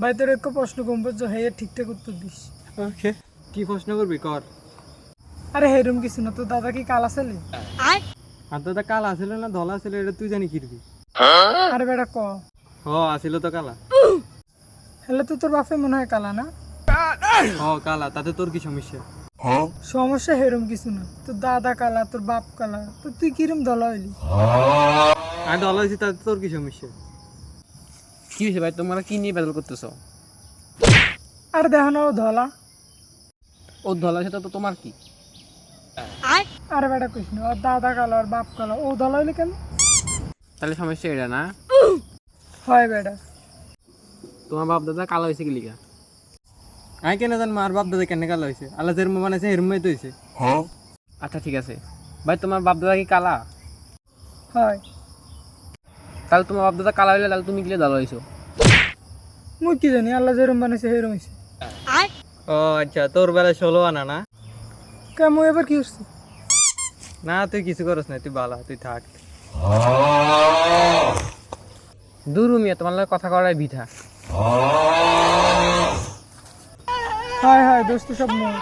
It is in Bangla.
ভাই তোর একটা প্রশ্ন কম বুঝছো, হে ঠিকঠাক উত্তর দিস। ওকে, কি প্রশ্ন করবি কর। আরে হেরম কিছু না, তোর দাদা কি কালা ছেলে? আর দাদা কালা আছিল না ধলা আছিল এটা তুই জানি কিরবি। আরে বেটা ক। হ আছিল তো কালা। হলে তো তোর বাপে মনে হয় কালা না? হ কালা, তাতে তোর কি সমস্যা? সমস্যা হেরম কিছু না, তোর দাদা কালা, তোর বাপ কালা, তো তুই কিরম ধলা হইলি? আমি ধলা হয়েছি তাতে তোর কি সমস্যা? কি হয়েছে ভাই, তোমরা কি নিয়ে ব্যাটল করতেছো? আর দেখো না ও ধলা। ও ধলার সাথে তো তোমার কি? আরে বেটা কৃষ্ণ, ওর দাদা কালা আর বাপ কালা, ও ধলা হইলে কেন? তাহলে সমস্যা এটা না? হয় বেটা। তোমার বাপ দাদা কালো হয়েছে কি লিগা? আমি কেন জান মার বাপ দাদা কেন কালা হয়েছে? আল্লাহ যেরম বানাইছে এরমই তো হয়েছে। আচ্ছা ঠিক আছে ভাই, তোমার বাপ দাদা কি কালা? হয়। তাহলে তোমার বাপ দাদা কালা হইলে তাহলে তুমি গিয়ে ধলা হয়েছো? মুই কি জানি, আল্লাহ যেরম বানাইছে হেরম হয়েছে। ও আচ্ছা, তোর বেলায় 16 আনা না? কেমন এবার কি হচ্ছে? না তুই কিছু করস না, তুই বালা, তুই থাক। দূর মিয়া, তোমার লগে কথা করাই বিধা। হয় হয় দোস্ত, সব মোর।